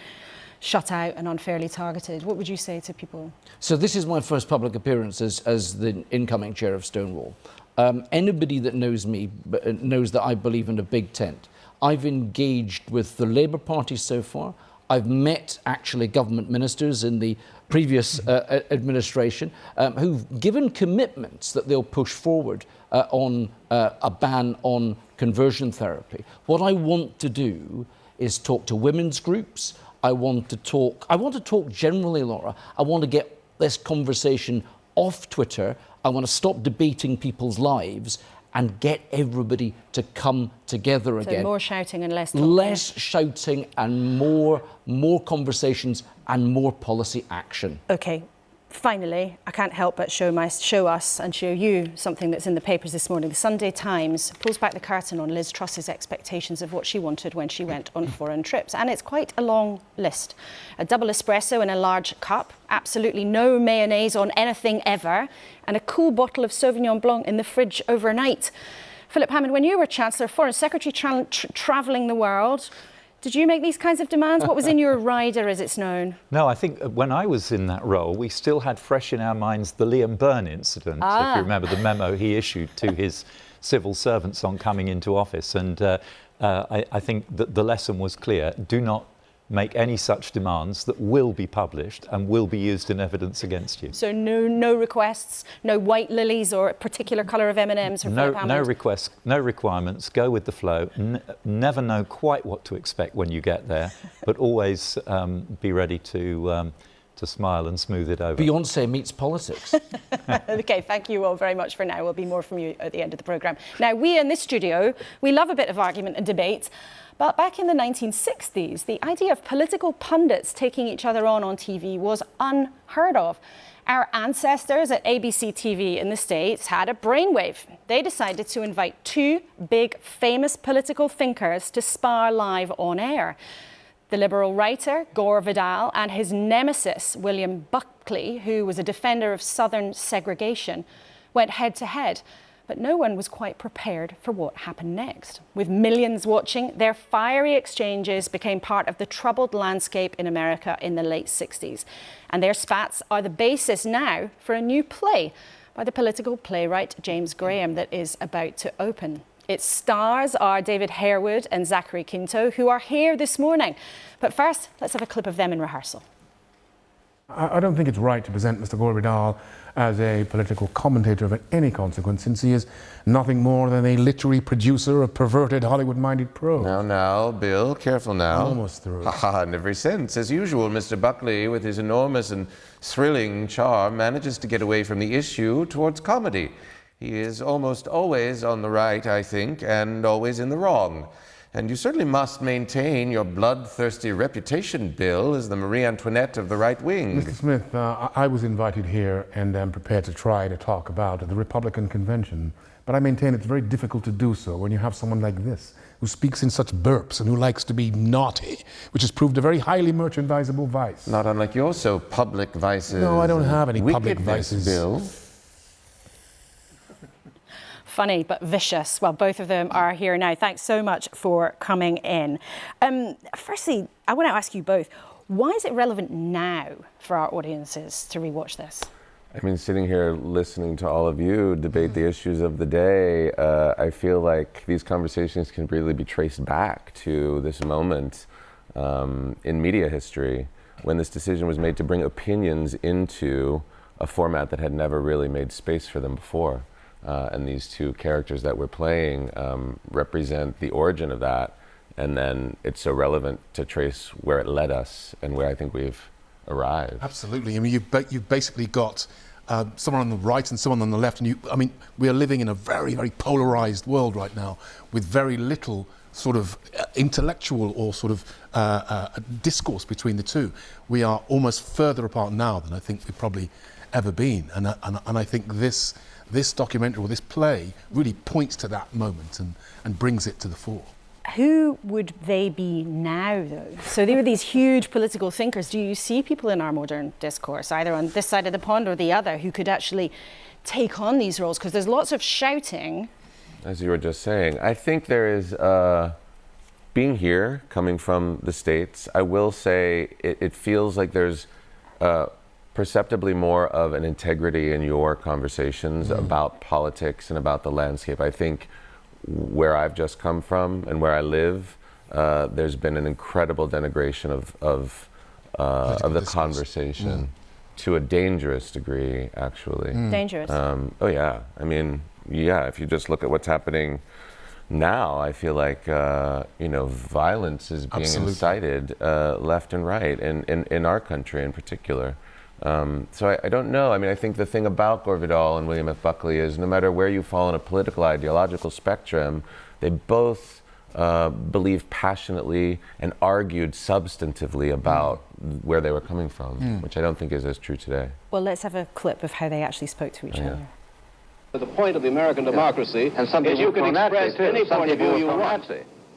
shut out and unfairly targeted. What would you say to people? So this is my first public appearance as the incoming chair of Stonewall. Anybody that knows me knows that I believe in a big tent. I've engaged with the Labour Party so far. I've met actually government ministers in the previous administration who've given commitments that they'll push forward on a ban on conversion therapy. What I want to do is talk to women's groups. I want to talk generally, Laura. I want to get this conversation off Twitter. I want to stop debating people's lives and get everybody to come together again. So more shouting and less talking. Less shouting and more conversations and more policy action. OK. Finally, I can't help but show us and show you something that's in the papers this morning. The Sunday Times pulls back the curtain on Liz Truss's expectations of what she wanted when she went on foreign trips. And it's quite a long list. A double espresso in a large cup, absolutely no mayonnaise on anything ever, and a cool bottle of Sauvignon Blanc in the fridge overnight. Philip Hammond, when you were Chancellor, Foreign Secretary, travelling the world, did you make these kinds of demands? What was in your rider, as it's known? No, I think when I was in that role, we still had fresh in our minds the Liam Byrne incident, if you remember the memo he issued to his civil servants on coming into office. And I think that the lesson was clear. Do not make any such demands that will be published and will be used in evidence against you. So no requests, no white lilies or a particular colour of M&Ms for Philip Hammond? No requests, no requirements, go with the flow. Never know quite what to expect when you get there, but always be ready to smile and smooth it over. Beyonce meets politics. OK, thank you all very much for now. There'll be more from you at the end of the programme. Now, we in this studio, we love a bit of argument and debate. But back in the 1960s, the idea of political pundits taking each other on TV was unheard of. Our ancestors at ABC TV in the States had a brainwave. They decided to invite two big, famous political thinkers to spar live on air. The liberal writer, Gore Vidal, and his nemesis, William Buckley, who was a defender of Southern segregation, went head-to-head. But no one was quite prepared for what happened next. With millions watching, their fiery exchanges became part of the troubled landscape in America in the late 60s. And their spats are the basis now for a new play by the political playwright James Graham that is about to open. Its stars are David Harewood and Zachary Quinto, who are here this morning. But first, let's have a clip of them in rehearsal. I don't think it's right to present Mr. Gore Vidal as a political commentator of any consequence, since he is nothing more than a literary producer of perverted Hollywood-minded prose. Now, Bill, careful now. I'm almost through. And every sense. As usual, Mr. Buckley, with his enormous and thrilling charm, manages to get away from the issue towards comedy. He is almost always on the right, I think, and always in the wrong. And you certainly must maintain your bloodthirsty reputation, Bill, as the Marie Antoinette of the right wing. Mr. Smith, I was invited here and am prepared to try to talk about the Republican convention. But I maintain it's very difficult to do so when you have someone like this, who speaks in such burps and who likes to be naughty, which has proved a very highly merchandisable vice. Not unlike your so public vices. No, I don't have any public vices. Bill. Funny but vicious. Well, both of them are here now. Thanks so much for coming in. Firstly, I want to ask you both, why is it relevant now for our audiences to rewatch this? I mean, sitting here listening to all of you debate the issues of the day, I feel like these conversations can really be traced back to this moment in media history when this decision was made to bring opinions into a format that had never really made space for them before. And these two characters that we're playing represent the origin of that, and then it's so relevant to trace where it led us and where I think we've arrived. Absolutely. I mean, you've basically got someone on the right and someone on the left, and we are living in a very, very polarized world right now with very little sort of intellectual or sort of discourse between the two. We are almost further apart now than I think we've probably ever been, and I think this documentary or this play really points to that moment and brings it to the fore. Who would they be now, though? So they were these huge political thinkers. Do you see people in our modern discourse, either on this side of the pond or the other, who could actually take on these roles? Because there's lots of shouting. As you were just saying, I think there is, being here, coming from the States, I will say it feels like there's perceptibly more of an integrity in your conversations about politics and about the landscape. I think where I've just come from and where I live, there's been an incredible denigration of the conversation to a dangerous degree, actually. Dangerous? Oh yeah, I mean, yeah, if you just look at what's happening now, I feel like, violence is being incited left and right in our country in particular. So I don't know. I mean, I think the thing about Gore Vidal and William F. Buckley is no matter where you fall on a political, ideological spectrum, they both believed passionately and argued substantively about where they were coming from, which I don't think is as true today. Well, let's have a clip of how they actually spoke to each other. The point of the American democracy is you can express any point of view you want.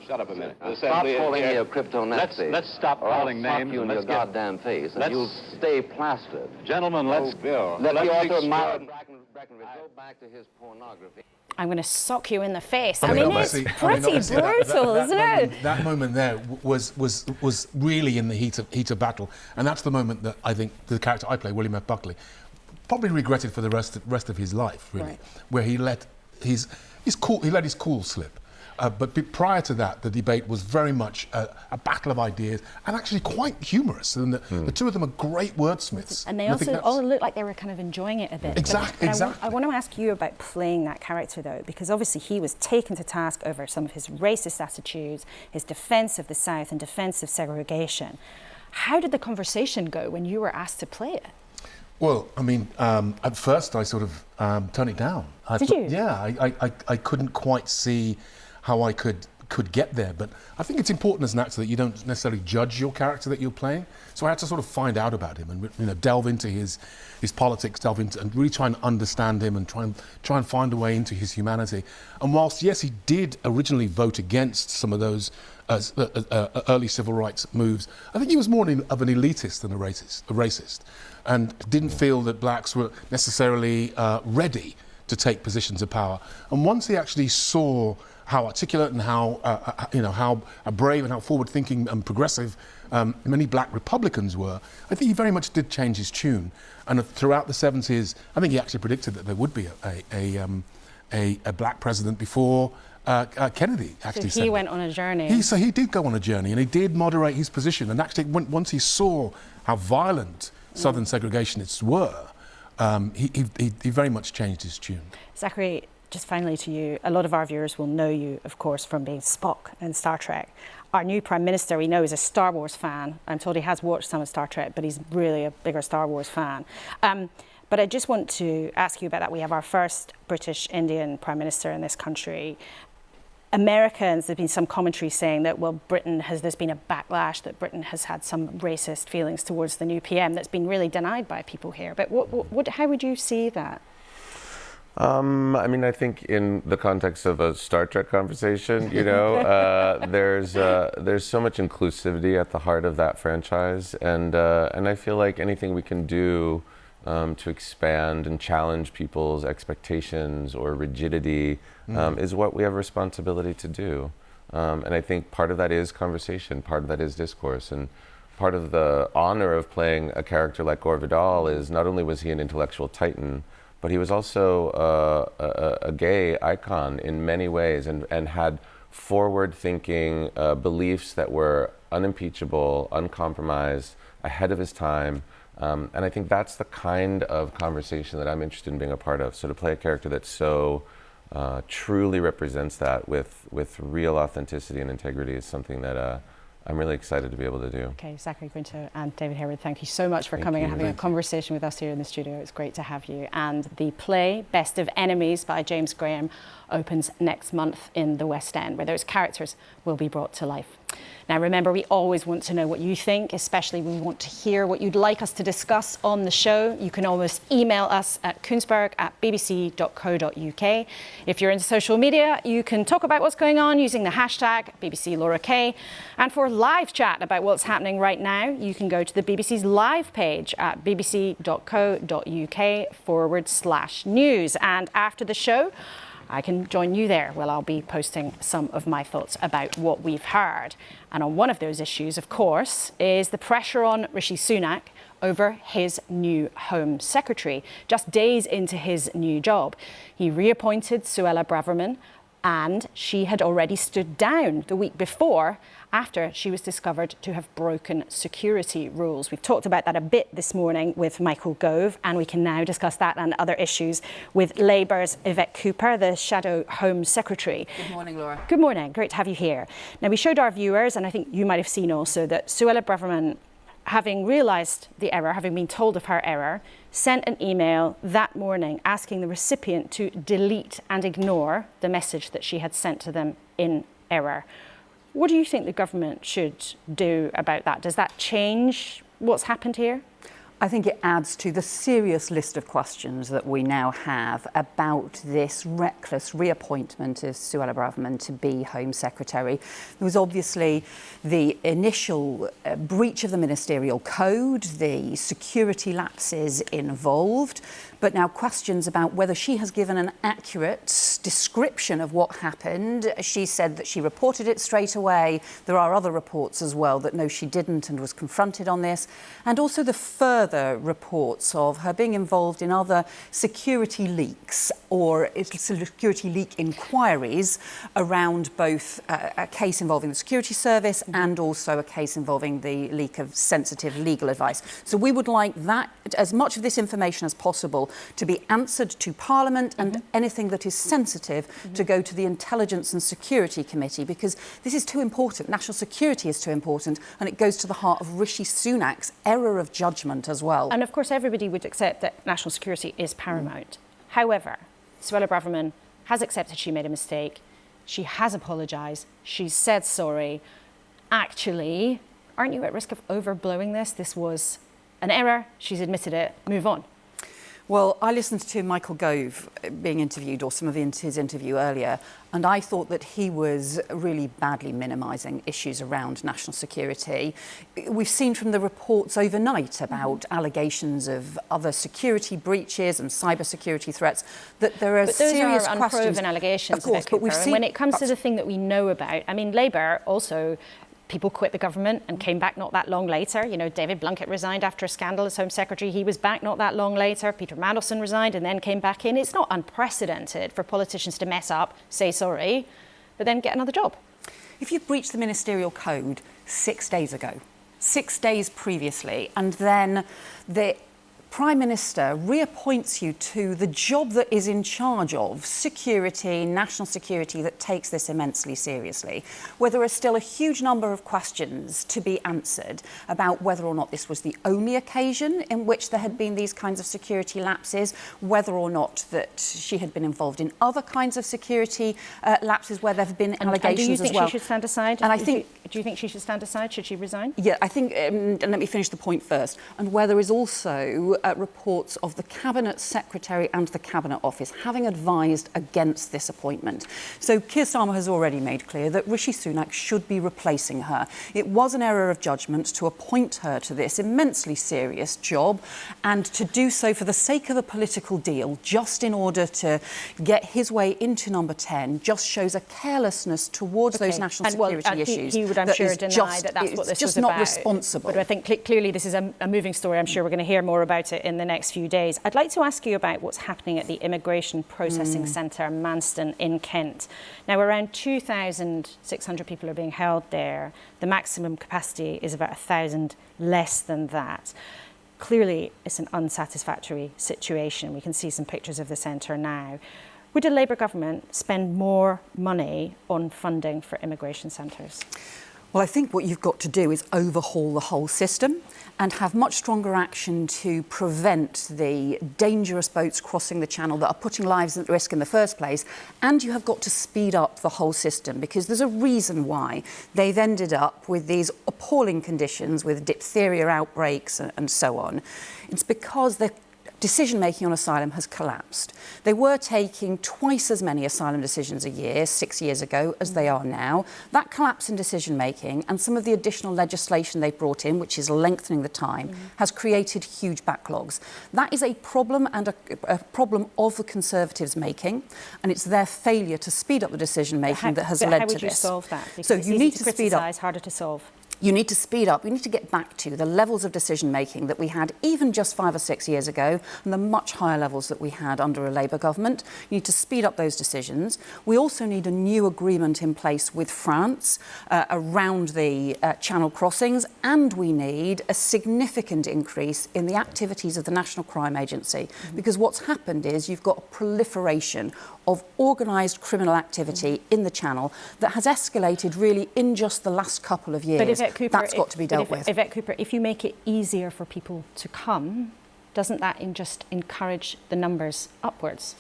Shut up a minute. Stop calling me a crypto-Nazi. Let's stop calling names. You in your goddamn face, and you'll stay plastered. Gentlemen, let's Bill. Let the author of Myron Breckenridge go back to his pornography. I'm going to sock you in the face. I mean, it's pretty brutal, isn't it? That moment there was really in the heat of battle, and that's the moment that I think the character I play, William F. Buckley, probably regretted for the rest of his life, really, where he let his cool slip. But prior to that, the debate was very much a battle of ideas, and actually quite humorous. And the two of them are great wordsmiths. And they also all looked like they were kind of enjoying it a bit. Exactly. I want to ask you about playing that character, though, because obviously he was taken to task over some of his racist attitudes, his defence of the South and defence of segregation. How did the conversation go when you were asked to play it? Well, I mean, at first I sort of turned it down. Did you? Yeah, I couldn't quite see how I could get there, but I think it's important as an actor that you don't necessarily judge your character that you're playing. So I had to sort of find out about him and delve into his politics, and really try and understand him and try and find a way into his humanity. And whilst yes, he did originally vote against some of those early civil rights moves, I think he was more of an elitist than a racist, and didn't feel that blacks were necessarily ready to take positions of power. And once he actually saw how articulate and how brave and how forward-thinking and progressive many black Republicans were, I think he very much did change his tune. And throughout the 70s, I think he actually predicted that there would be a black president before Kennedy actually. So he went on a journey. So he did go on a journey, and he did moderate his position. And actually, once he saw how violent Southern segregationists were, he very much changed his tune. Zachary, just finally to you, a lot of our viewers will know you, of course, from being Spock in Star Trek. Our new Prime Minister, we know, is a Star Wars fan. I'm told he has watched some of Star Trek, but he's really a bigger Star Wars fan. But I just want to ask you about that. We have our first British Indian Prime Minister in this country. Americans, there's been some commentary saying that, well, there's been a backlash, that Britain has had some racist feelings towards the new PM that's been really denied by people here. But how would you see that? I mean, I think in the context of a Star Trek conversation, there's so much inclusivity at the heart of that franchise, and I feel like anything we can do to expand and challenge people's expectations or rigidity is what we have a responsibility to do. And I think part of that is conversation, part of that is discourse, and part of the honor of playing a character like Gore Vidal is not only was he an intellectual titan, but he was also a gay icon in many ways, and had forward-thinking beliefs that were unimpeachable, uncompromised, ahead of his time. And I think that's the kind of conversation that I'm interested in being a part of. So to play a character that so truly represents that with real authenticity and integrity is something that I'm really excited to be able to do. Okay, Zachary Quinto and David Harewood, thank you so much for coming and having a conversation with us here in the studio. It's great to have you. And the play Best of Enemies by James Graham opens next month in the West End, where those characters will be brought to life. Now, remember, we always want to know what you think, especially we want to hear what you'd like us to discuss on the show. You can always email us at kuenssberg@bbc.co.uk. If you're into social media, you can talk about what's going on using the hashtag #BBCLauraK. And for live chat about what's happening right now, you can go to the BBC's live page at bbc.co.uk/news. And after the show, I can join you there. Well, I'll be posting some of my thoughts about what we've heard. And on one of those issues, of course, is the pressure on Rishi Sunak over his new Home Secretary. Just days into his new job, he reappointed Suella Braverman, and she had already stood down the week before after she was discovered to have broken security rules. We've talked about that a bit this morning with Michael Gove, and we can now discuss that and other issues with Labour's Yvette Cooper, the Shadow Home Secretary. Good morning, Laura. Good morning. Great to have you here. Now, we showed our viewers, and I think you might have seen also, that Suella Braverman, having realised the error, having been told of her error, sent an email that morning asking the recipient to delete and ignore the message that she had sent to them in error. What do you think the government should do about that? Does that change what's happened here? I think it adds to the serious list of questions that we now have about this reckless reappointment of Suella Braverman to be Home Secretary. There was obviously the initial breach of the ministerial code, the security lapses involved, but now questions about whether she has given an accurate description of what happened. She said that she reported it straight away. There are other reports as well that no, she didn't and was confronted on this. And also the further reports of her being involved in other security leaks or security leak inquiries around both a case involving the security service and also a case involving the leak of sensitive legal advice. So we would like that, as much of this information as possible, to be answered to Parliament and anything that is sensitive to go to the Intelligence and Security Committee, because this is too important. National security is too important, and it goes to the heart of Rishi Sunak's error of judgment as well. And of course, everybody would accept that national security is paramount. However, Suella Braverman has accepted she made a mistake. She has apologised. She's said sorry. Actually, aren't you at risk of overblowing this? This was an error. She's admitted it. Move on. Well, I listened to Michael Gove being interviewed, or some of his interview earlier, and I thought that he was really badly minimising issues around national security. We've seen from the reports overnight about allegations of other security breaches and cyber security threats that there are serious questions. But those are unproven allegations, of course, Yvette Cooper. but we've seen, and when it comes to the thing that we know about, I mean, Labour also... People quit the government and came back not that long later. You know, David Blunkett resigned after a scandal as Home Secretary. He was back not that long later. Peter Mandelson resigned and then came back in. It's not unprecedented for politicians to mess up, say sorry, but then get another job. If you breached the ministerial code 6 days ago, 6 days previously, and then the Prime Minister reappoints you to the job that is in charge of security, national security, that takes this immensely seriously, where there are still a huge number of questions to be answered about whether or not this was the only occasion in which there had been these kinds of security lapses, whether or not that she had been involved in other kinds of security lapses where there have been allegations as well. And do you think she should stand aside? And I think... Do you think she should stand aside? Should she resign? Yeah, I think, and let me finish the point first, and where there is also reports of the Cabinet Secretary and the Cabinet Office having advised against this appointment. So Keir Starmer has already made clear that Rishi Sunak should be replacing her. It was an error of judgment to appoint her to this immensely serious job, and to do so for the sake of a political deal, just in order to get his way into number 10, just shows a carelessness towards those national security issues. He would, I'm sure, deny that that's what this was about. It's just not responsible. But I think clearly this is a moving story. I'm sure we're going to hear more about it in the next few days. I'd like to ask you about what's happening at the Immigration Processing Centre, Manston in Kent. Now, around 2,600 people are being held there. The maximum capacity is about 1,000 less than that. Clearly, it's an unsatisfactory situation. We can see some pictures of the centre now. Would a Labour government spend more money on funding for immigration centres? Well, I think what you've got to do is overhaul the whole system and have much stronger action to prevent the dangerous boats crossing the channel that are putting lives at risk in the first place. And you have got to speed up the whole system, because there's a reason why they've ended up with these appalling conditions with diphtheria outbreaks and so on. It's because they're decision-making on asylum has collapsed. They were taking twice as many asylum decisions a year 6 years ago as they are now. That collapse in decision-making and some of the additional legislation they've brought in, which is lengthening the time, has created huge backlogs. That is a problem, and a problem of the Conservatives' making, and it's their failure to speed up the decision-making that has led to this. How would you solve that? Because so it's you need to speed up. Harder to solve. You need to speed up. You need to get back to the levels of decision-making that we had even just 5 or 6 years ago, and the much higher levels that we had under a Labour government. You need to speed up those decisions. We also need a new agreement in place with France around the channel crossings, and we need a significant increase in the activities of the National Crime Agency, because what's happened is you've got a proliferation of organised criminal activity in the channel that has escalated really in just the last couple of years. But Yvette Cooper, that's got to be dealt with. Yvette Cooper, if you make it easier for people to come, doesn't that just encourage the numbers upwards?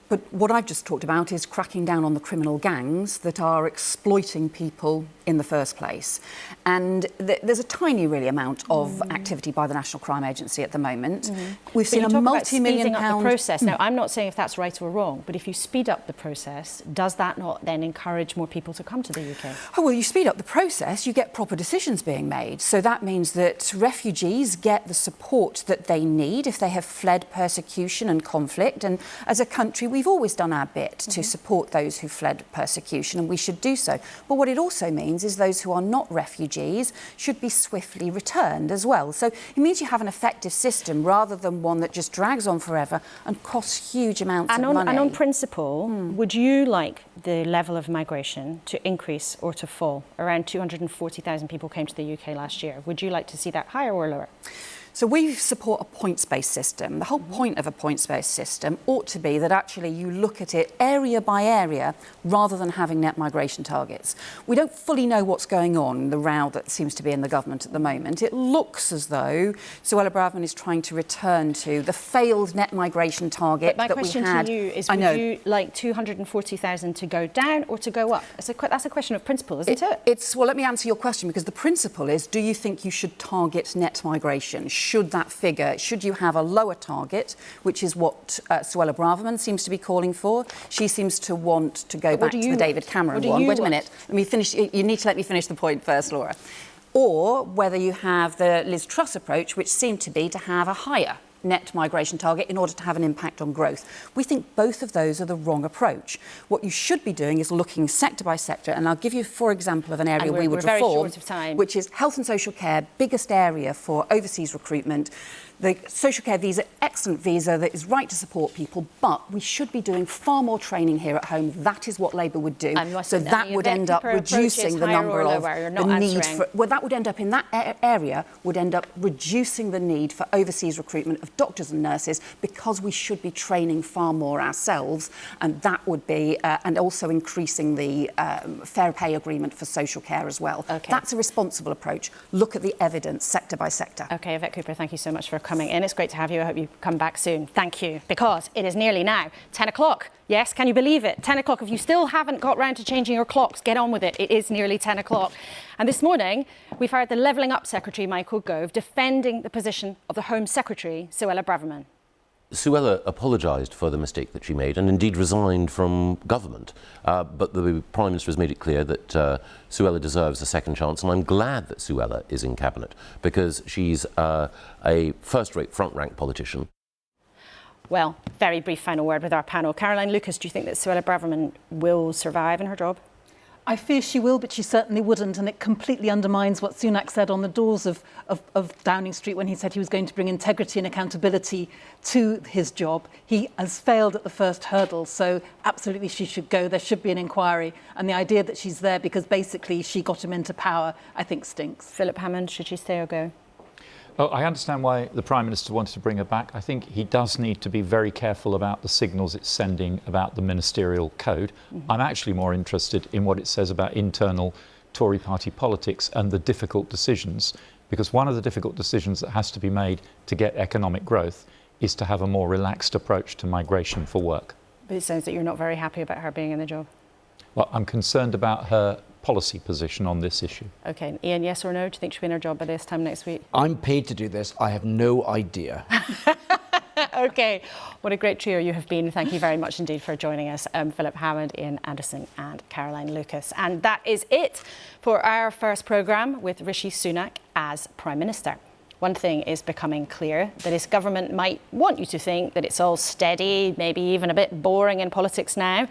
But what I've just talked about is cracking down on the criminal gangs that are exploiting people in the first place. And there's a tiny, really, amount of activity by the National Crime Agency at the moment. We've seen a multi-million pound process. Now, I'm not saying if that's right or wrong, but if you speed up the process, does that not then encourage more people to come to the UK? Oh, well, you speed up the process, you get proper decisions being made. So that means that refugees get the support that they need if they have fled persecution and conflict. And as a country, we've always done our bit to support those who fled persecution, and we should do so. But what it also means is those who are not refugees should be swiftly returned as well. So it means you have an effective system rather than one that just drags on forever and costs huge amounts of money. And on principle, would you like the level of migration to increase or to fall? Around 240,000 people came to the UK last year. Would you like to see that higher or lower? So we support a points-based system. The whole point of a points-based system ought to be that actually you look at it area by area rather than having net migration targets. We don't fully know what's going on, the row that seems to be in the government at the moment. It looks as though Suella Braverman is trying to return to the failed net migration target that we had. But my question to you is, would you like 240,000 to go down or to go up? That's a question of principle, isn't it? Well, let me answer your question, because the principle is, do you think you should target net migration? Should you have a lower target, which is what Suella Braverman seems to be calling for? She seems to want to go back to the David Cameron one. Wait a minute. Let me finish. You need to let me finish the point first, Laura. Or whether you have the Liz Truss approach, which seemed to be to have a higher net migration target in order to have an impact on growth. We think both of those are the wrong approach. What you should be doing is looking sector by sector, and I'll give you, for example, of an area we would reform, which is health and social care, biggest area for overseas recruitment. The social care visa, excellent visa that is right to support people, but we should be doing far more training here at home. That is what Labour would do. So that would end up reducing the number of the need for. Well, that would end up in that area would end up reducing the need for overseas recruitment of doctors and nurses, because we should be training far more ourselves, and that would be and also increasing the fair pay agreement for social care as well. That's a responsible approach. Look at the evidence sector by sector. Okay, Yvette Cooper, thank you so much for coming in. It's great to have you. I hope you come back soon. Thank you. Because it is nearly now 10 o'clock. Yes, can you believe it? 10 o'clock. If you still haven't got round to changing your clocks, get on with it. It is nearly 10 o'clock. And this morning, we've heard the Levelling Up Secretary, Michael Gove, defending the position of the Home Secretary, Suella Braverman. Suella apologised for the mistake that she made and indeed resigned from government. But the Prime Minister has made it clear that Suella deserves a second chance, and I'm glad that Suella is in Cabinet, because she's a first-rate, front-rank politician. Well, very brief final word with our panel. Caroline Lucas, do you think that Suella Braverman will survive in her job? I fear she will, but she certainly wouldn't, and it completely undermines what Sunak said on the doors of Downing Street when he said he was going to bring integrity and accountability to his job. He has failed at the first hurdle, so absolutely she should go. There should be an inquiry, and the idea that she's there because basically she got him into power, I think stinks. Philip Hammond, should she stay or go? Oh, I understand why the Prime Minister wanted to bring her back. I think he does need to be very careful about the signals it's sending about the ministerial code. I'm actually more interested in what it says about internal Tory party politics and the difficult decisions, because one of the difficult decisions that has to be made to get economic growth is to have a more relaxed approach to migration for work. But it sounds that you're not very happy about her being in the job. Well, I'm concerned about her policy position on this issue. OK, Ian, yes or no? Do you think she'll be in her job by this time next week? I'm paid to do this. I have no idea. OK, what a great trio you have been. Thank you very much indeed for joining us, Philip Hammond, Ian Anderson and Caroline Lucas. And that is it for our first programme with Rishi Sunak as Prime Minister. One thing is becoming clear, that his government might want you to think that it's all steady, maybe even a bit boring in politics now.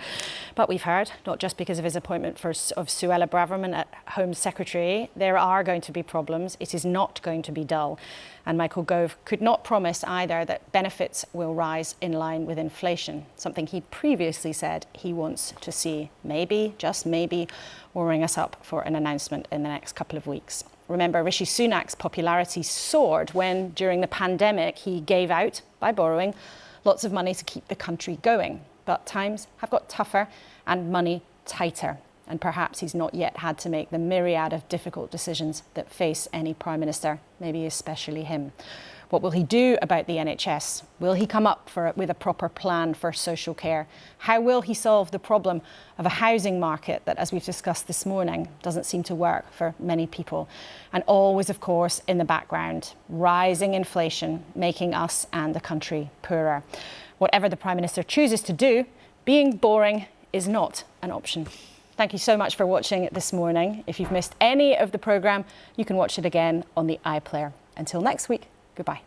But we've heard, not just because of his appointment of Suella Braverman at Home Secretary, there are going to be problems. It is not going to be dull. And Michael Gove could not promise either that benefits will rise in line with inflation, something he previously said he wants to see, maybe, just maybe, warming us up for an announcement in the next couple of weeks. Remember, Rishi Sunak's popularity soared when, during the pandemic, he gave out, by borrowing, lots of money to keep the country going. But times have got tougher and money tighter. and perhaps he's not yet had to make the myriad of difficult decisions that face any Prime Minister, maybe especially him. What will he do about the NHS? Will he come up with a proper plan for social care? How will he solve the problem of a housing market that, as we've discussed this morning, doesn't seem to work for many people? And always, of course, in the background, rising inflation, making us and the country poorer. Whatever the Prime Minister chooses to do, being boring is not an option. Thank you so much for watching it this morning. If you've missed any of the programme, you can watch it again on the iPlayer. Until next week, goodbye.